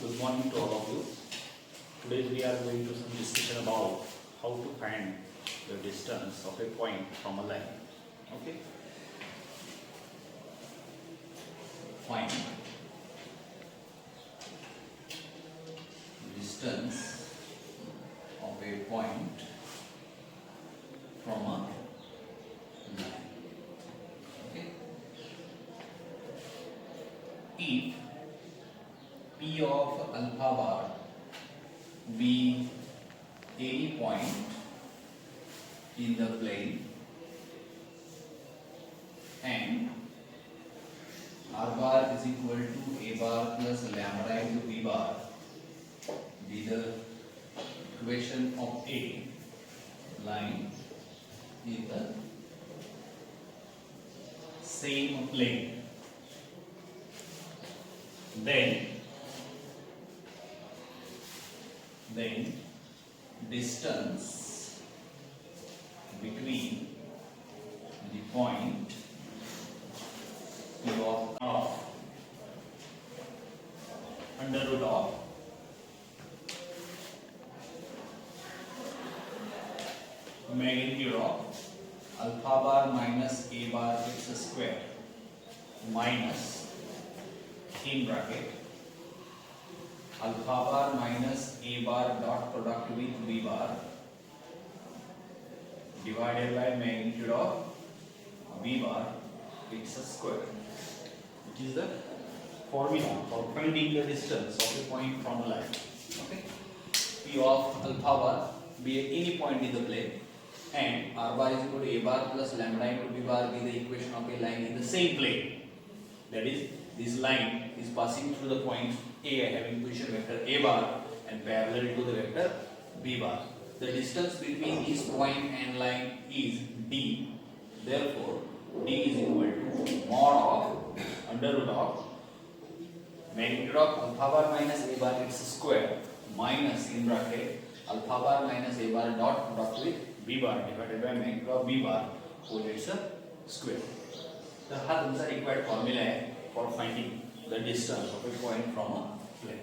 Good morning to all of you. Today we are going to some discussion about how to find the distance of a point from a line. Okay. Find distance of a point from a line. Okay. If P of alpha bar be any point in the plane and R bar is equal to A bar plus lambda into B bar be the equation of a line in the same plane, then distance between the point P of under root of magnitude of alpha bar minus A bar x square minus in bracket alpha bar minus A bar dot product with B bar divided by magnitude of B bar x square, which is the formula for finding the distance of a point from a line. Okay, P of alpha bar be at any point in the plane and R bar is equal to A bar plus lambda into B bar be the equation of a line in the same plane. That is, this line is passing through the point A having position vector A bar and parallel to the vector B bar. The distance between this point and line is D. Therefore, D is equal to mod of under root of magnitude of alpha bar minus A bar x square minus in bracket alpha bar minus A bar dot product with B bar divided by magnitude of B bar whole its square. तर हा तुमचा required formula आहे for finding the distance of a point from a plane.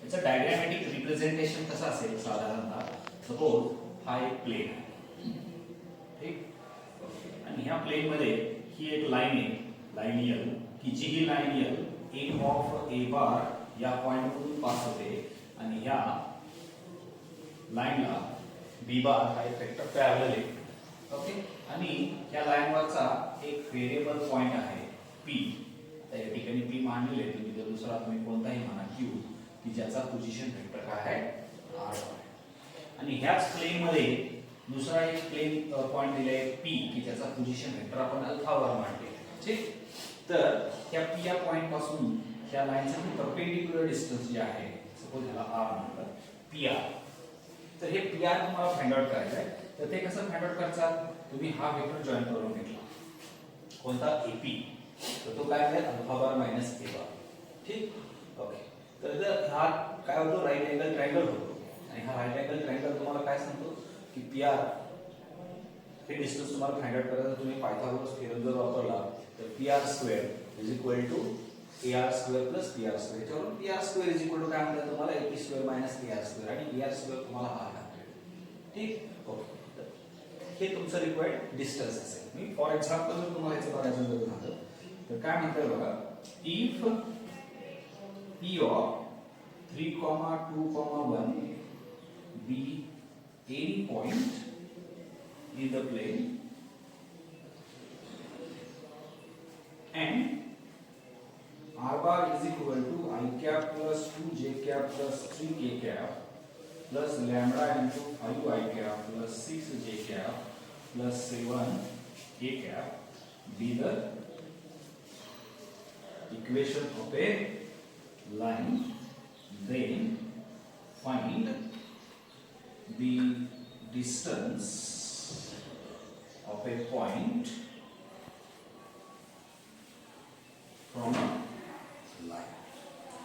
याचं diagrammatic representation कसं असेल साधारणतः suppose हा एक प्लेन आहे, ठीक, आणि ह्या प्लेन मध्ये ही एक लाईन आहे, लाईन L, की जी ही line L M of A बार या पॉइंट मधून पास होते आणि ह्या लाईनला B बार हा एक वेक्टर पॅरलल आहे. ओके, आणि ह्या लाईन वरचा एक व्हेरिएबल पॉइंट आहे P. तर या ठिकाणी P मानलेले तुम्ही जर दुसरा तुम्ही कोणताही म्हणा Q, की ज्याचा पोझिशन वेक्टर काय आहे R. आणि ह्याच प्लेन मध्ये दुसरा एक प्लेन पॉइंट दिलाय P, की ज्याचा पोझिशन वेक्टर आपण अल्फा वर मानले. ठीक, तर त्या P या पॉइंट पासून ह्या लाईनचा परपेंडिक्युलर डिस्टन्स जे आहे, सपोज ह्याला R म्हणलं PR. तर हे PR तुम्हाला फाइंड आउट करायचं आहे. तर ते कसं फाइंड आउट करायचं, तुम्ही हा वेक्टर जॉइन करून घेतला कोणता AP, तर तो काय आहे अल्फा बार मायनस A बार. ठीक, ओके. तर जर हा काय होतो राइट अँगल ट्रायंगल होतो आणि हा राइट अँगल ट्रायंगल तुम्हाला काय सांगतो की PR हे डिस्टन्स तुम्हाला फाइंड आउट करायचं. तुम्ही पायथागोरस थेरम जर वापरला तर PR square is equal to AR square plus PR square. याच्यावरून PR square is equal to काय म्हणतात तुम्हाला AP square minus AR square आणि AR स्क्वेअर तुम्हाला हा लागतो. ठीक, ओके. हे तुमचं रिक्वायर्ड डिस्टन्स असेल. मी फॉर एक्झाम्पल जर तुम्हाला याचं बघायचं झालं तर काय म्हणतात बघा, if P of 3, 2, 1 be any point in the plane and R bar is equal to I cap plus 2j cap plus 3k cap plus lambda into 5 I cap plus 6j cap plus 7k cap be the equation of a line, then find the distance of a point from a line.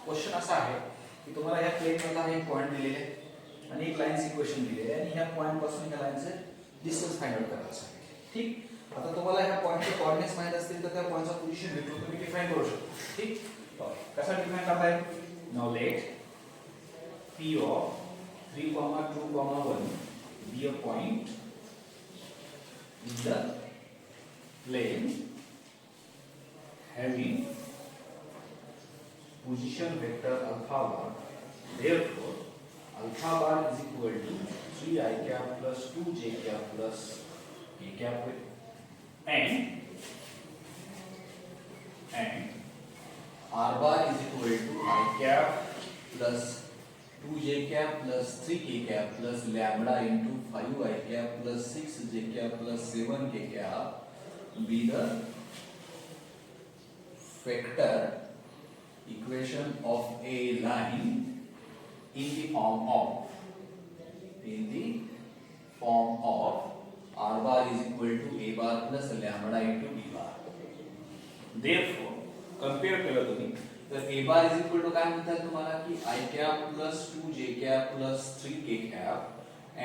Question असा आहे की तुम्हाला ह्या plain मधला एक point दिलेले आहे आणि एक लाईनची इक्वेशन दिलेली आहे आणि ह्या पॉइंट पासून ह्या लाईनचे डिस्टन्स फाइंड आउट करायचं आहे. ठीक, आता तुम्हाला ह्या पॉइंटचे कोऑर्डिनेट्स माहित असतील तर त्या पॉइंटचा पोझिशन वेक्टर तुम्ही डिफाइन करू शकता. ठीक, कसा डिफाइन करताय, now let P of 3, 2, 1 be a point in the plane having position vector alpha bar. Therefore, alpha bar is equal to 3 I cap plus 2 j cap plus k cap and r bar is equal to I cap plus 2 j cap plus 3 k cap plus lambda into 5 I cap plus 6 j cap plus 7 k cap be the vector equation of a line in the form of r bar is equal to a bar plus lambda into b bar. Therefore, compare केलं तुम्ही तर a bar is equal to काय म्हणतात तुम्हाला की I cap plus 2 j cap plus 3 k cap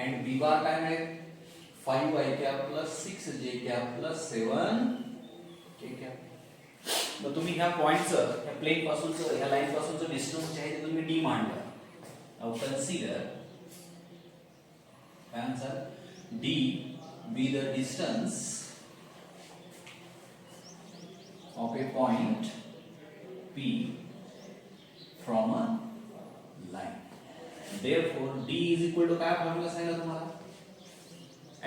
and b bar काय मिळेल 5 I cap plus 6 j cap plus 7 k cap. मग तुम्ही ह्या पॉइंटचं ह्या प्लेन पासूनचं ह्या लाईन पासूनचं डिस्टन्स जे आहे ते तुम्ही d मांडलं. Now consider answer d be the distance of a point P from a line. Therefore, d is equal to काय फॉर्म्युला सांगितलं तुम्हाला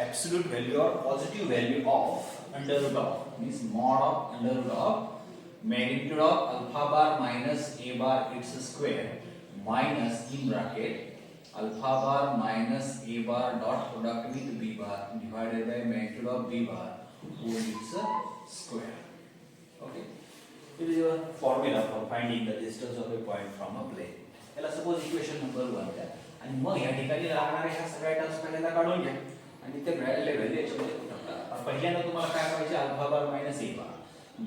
absolute value or positive value of under root of means mod of under root of magnitude of alpha bar minus a bar its square minus in bracket alpha bar minus a bar dot product with b bar divided by magnitude of b bar whole its square. Okay, it is your formula for finding the distance of a point from a plane. याला suppose equation number 1 द्या आणि मग या ठिकाणी लागणाऱ्या ह्या सगळ्या terms पहिल्यांदा काढून घ्या आणि ते मिळालेले व्हॅल्यू याच्यामध्ये टाका. पहिल्यांदा तुम्हाला काय करायचे alpha bar minus a bar.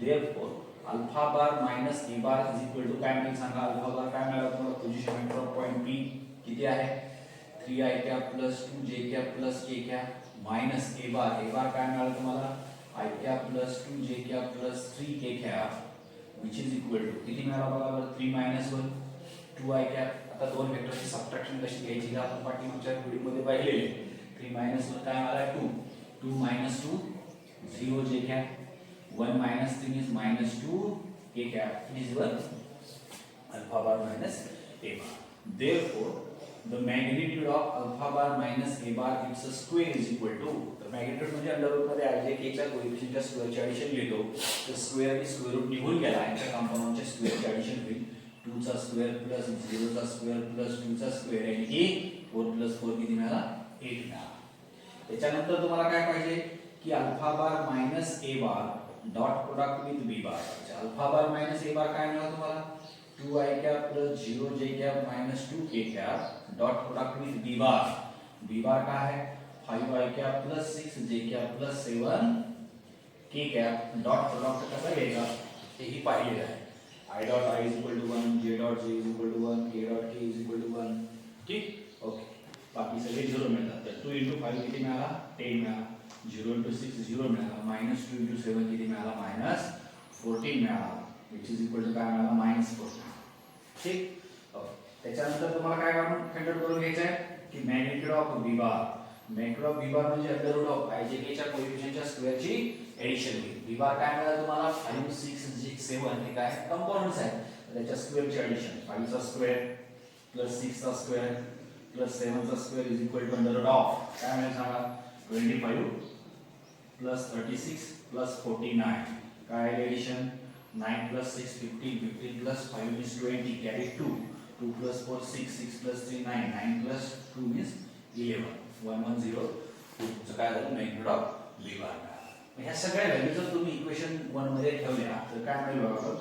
Therefore alpha bar minus a bar is equal to काय मिळेल सांगा. अल्फा बार काय मिळाला तुम्हाला position vector of point P किती आहे 3 I cap plus 2 j cap plus k cap minus a bar काय मिळालं तुम्हाला I cap plus 2 j cap plus 3 k cap which is equal to किती मिळाला बघा बरं 3 minus 1 2 I cap. आता दोन वेक्टरची सबट्रॅक्शन कशी घ्यायची हे आपण पाठीमागच्या व्हिडिओमध्ये पाहिलेले. 3 minus 1 काय मिळाला 2 2 minus 2 0 j cap 1 minus 3 is minus 2 k cap. It is equal alpha bar minus a bar. Therefore, the magnitude of alpha bar minus a bar its square is equal to the magnitude म्हणजे under route मध्ये आले k च्या कोएफिशिएंटच्या स्क्वेअरची addition लिहितो. तर square आणि square route निघून गेला यांच्या कंपोनंटच्या स्क्वेअरची ऍडिशन होईल 2 चा स्क्वेअर प्लस 0 चा स्क्वेअर प्लस 2 चा स्क्वेअर आणि 4 प्लस 4 किती मिळाला 8 मिळाला. त्याच्यानंतर तुम्हाला काय पाहिजे की alpha bar minus a bar dot product with b bar. Alpha bar minus a बार काय मिळाला तुम्हाला 2 I cap plus 0 j cap minus 2 k cap dot product with b bar. b bar का है 5 I cap plus 6 j cap plus 7 k cap dot product कसा येगा हे ही पाहिलेलं आहे. I dot I is equal to 1 j dot j is equal to 1 k dot k is equal to 1. ठीक okay बाकी सगळे 0 मिळतात. तर 2 into 5 किती मिळाला 10 मिळाला 0 into 6 0 मिळाला minus 2 into 7 किती मिळाला minus 14 मिळाला which is equal to काय मिळाला minus 4. ठीक त्याच्यानंतर तुम्हाला काय फाइंड आउट करून घ्यायचं आहे की magnitude of b bar. Magnitude of b bar म्हणजे under root of i j k च्या कोएफिशिएंटच्या स्क्वेअरची एडिशन होईल. b बार काय मिळाला तुम्हाला 5 6 7 हे काय कंपोनंट्स आहेत त्याच्या स्क्वेअरची एडिशन 5 चा स्क्वेअर प्लस 6 चा स्क्वेअर प्लस 7 चा square is equal to under root of काय मिळेल सांगा 25 प्लस 36 प्लस 49 काय addition 9 plus 6 15 15 plus 5 is 20 carry 2 2 plus 4 6 6 plus 3 9 9 plus 2 is 11 110 तुमचं काय झालं मॅग्निट्यूड ऑफ b बार. ह्या सगळ्या व्हॅल्यू जर तुम्ही इक्वेशन 1 मध्ये ठेवल्या तर काय मिळेल बघा.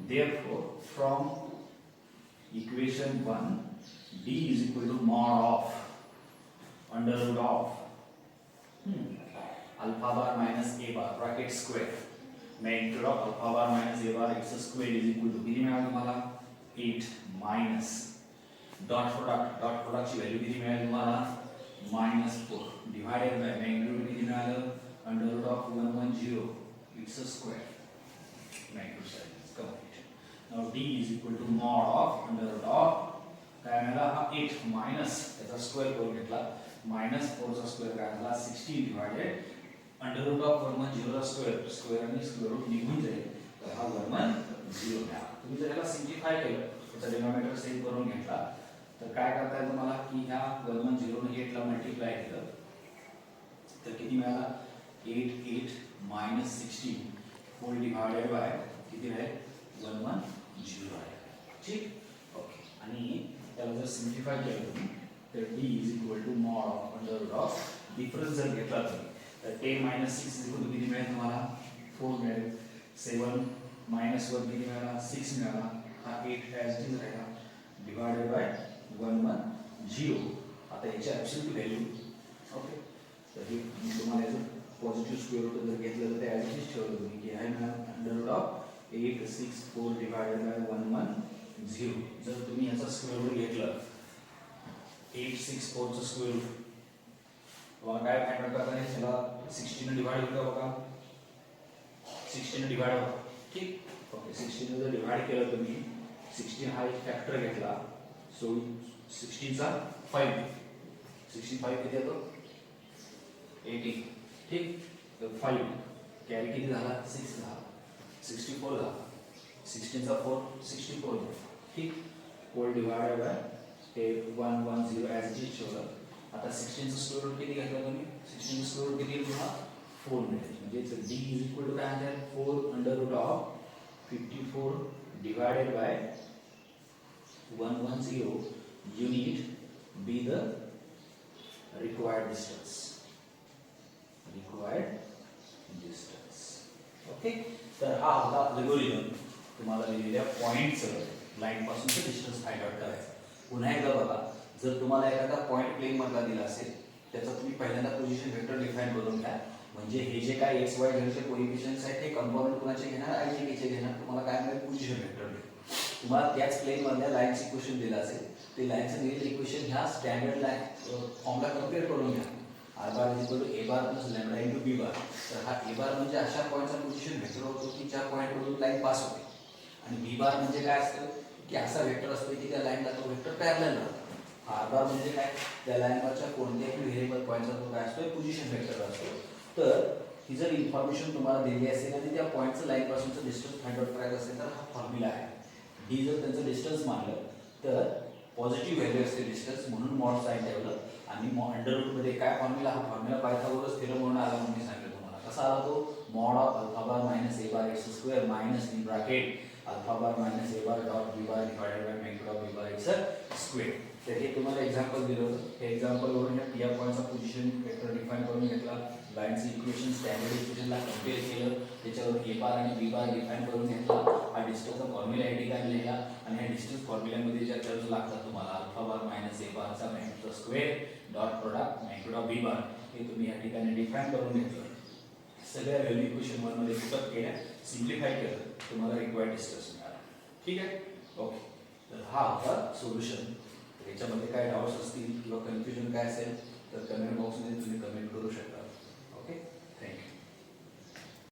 Therefore from equation 1 d is equal to mod of under root of alpha bar minus a bar bracket square magnitude of alpha bar minus a bar its square is equal to किती मिळालं तुम्हाला 8 minus dot product ची value किती मिळाली तुम्हाला -4 divided by magnitude किती मिळालं under root of 110 its square magnitude is complete. Now d is equal to mod of under root of काय मिळाला हा 8 मायनस त्याचा स्क्वेअर करून घेतला, मायनस 4 चा स्क्वेअर काय झाला 16 डिवाइडेड अंडर रूट ऑफ 1 0 चा स्क्वेअर, स्क्वेअर आणि स्क्वेअर रूट निघून जाईल, तर हा 1 0 मिळाला. तुम्ही जर याला सिम्प्लिफाय केलं, त्याचा डिनॉमिनेटर सेम करून घेतला, तर काय करता येईल तुम्हाला की ह्या 1 0 ने 8 ला मल्टिप्लाय केलं तर किती मिळाला 8 8 मायनस 16 होल डिवाइडेड बाय किती राहील 1 0 आहे. ठीक ओके. आणि त्याला जर सिम्प्लिफाय केलं तुम्ही तर d is equal to mod of under root of difference जर घेतला तुम्ही तर 10 मायनस 6 इज इक्वल टू किती मिळेल तुम्हाला 4 मिळेल. 7 मायनस 1 किती मिळाला 6 मिळाला. हा 8 ॲज इट इज राहिला डिवाइडेड बाय 1 0. आता याची ॲब्सोल्यूट व्हॅल्यू ओके. तर हे तुम्हाला याचं पॉझिटिव्ह स्क्वेअर रूट जर घेतलं तर ते ॲज इट इज ठेवलं तुम्ही की आहे ना under root of 8 6 4 divided by 1 0. जर तुम्ही याचा स्क्वेअर रूट घेतलं 8 6 4 चा स्क्वेअर रूट बघा काय फाइंड आउट करताना त्याला 16 ने डिवाइड होतं बघा 16 ने डिवाइड होतं. ठीक ओके. 16 ने जर डिवाइड केलं तुम्ही 16 हा एक फॅक्टर घेतला सो 16 चा 5 65 किती येतो 80. ठीक तर 5 कॅरी किती झाला 6 झाला 64 झाला 16 चा 4 64 झाला. ठीक होल डिवाइडेड बाय हे 1 0 ॲज इट इज ठेवलं. आता 16 चा स्क्वेअर रूट किती घेतला तुम्ही 16 चा स्क्वेअर रूट किती येईल तुम्हाला 4 मिळेल. म्हणजे d इज इक्वल टू काय आहे 4 under root of 54 divided by 1 0 unit be the required distance. Okay. तर हा होता अल्गोरिदम तुम्हाला दिलेल्या पॉइंटचं लाईन पासूनचं डिस्टन्स फाइंड आउट करायचं. पुन्हा एकदा बघा जर तुम्हाला एखादा पॉइंट प्लेन मधला दिला असेल त्याचा तुम्ही पहिल्यांदा पोझिशन वेक्टर डिफाइन करून घ्या. म्हणजे हे जे काय एक्स वाय झेडचे कोएफिशियंट्स आहेत हे कंपोनंट कुणाचे घेणार आय जे केचे घेणार तुम्हाला काय मिळेल पोझिशन वेक्टर मिळेल. तुम्हाला त्याच प्लेन मधल्या लाईनचं इक्वेशन दिलं असेल ते लाईनचं दिलेलं इक्वेशन ह्या स्टँडर्ड लाईन फॉर्मला कम्पेअर करून घ्या. r bar is equal to a bar plus lambda into b bar. तर हा a बार म्हणजे अशा पॉइंटचा पोझिशन वेक्टर होतो की ज्या पॉइंटवरून लाईन पास होते आणि b बार म्हणजे काय असतं की असा वेक्टर असतो की त्या लाईनला तो वेक्टर पॅरलल राहतो. r बार म्हणजे काय त्या लाईनवरच्या कोणत्याही व्हेरिएबल पॉइंटचा तो काय असतो पोझिशन वेक्टर असतो. तर ही जर इन्फॉर्मेशन तुम्हाला दिली असेल आणि त्या पॉइंटचं लाईन पासूनचं डिस्टन्स फाइंड आउट करायचं असेल तर हा फॉर्म्युला आहे. d जर त्यांचं डिस्टन्स मानलं तर पॉझिटिव्ह व्हॅल्यू असते डिस्टन्स म्हणून मॉड साइन ठेवलं आणि अंडर रूट मध्ये काय फॉर्म्युला हा फॉर्म्युला पायथागोरस थेरम म्हणून आला म्हणून मी सांगितलं तुम्हाला. कसा आला तो mod of alpha bar minus a bar x square minus in bracket alpha bar minus a bar dot b bar divided by magnitude of b bar x square. तर हे तुम्हाला एक्झाम्पल दिलं होतं. हे एक्झाम्पल वरून या पॉइंटचा पोझिशन वेक्टर डिफाइन करून घेतला. लाईनचं इक्वेशन स्टँडर्ड इक्वेशनला कम्पेअर केलं त्याच्यावर a बार आणि b बार डिफाइन करून घेतला. हा डिस्टन्सचा फॉर्म्युला या ठिकाणी लिहिला आणि या डिस्टन्स फॉर्म्युल्यामध्ये ज्या टर्म्स लागतात तुम्हाला अल्फा बार मायनस a बारचा magnitude square dot product magnitude of b बार हे तुम्ही या ठिकाणी डिफाइन करून घेतलं. सगळ्या व्हॅल्यू इक्वेशन मध्ये पुटअप केल्या सिम्प्लिफाय केलं तुम्हाला रिक्वायर्ड डिस्टन्स मिळाला. ठीक आहे ओके. तर हा होता सोल्युशन. याच्यामध्ये काय डाऊट्स असतील किंवा कन्फ्युजन काय असेल तर कमेंट बॉक्समध्ये तुम्ही कमेंट करू शकता.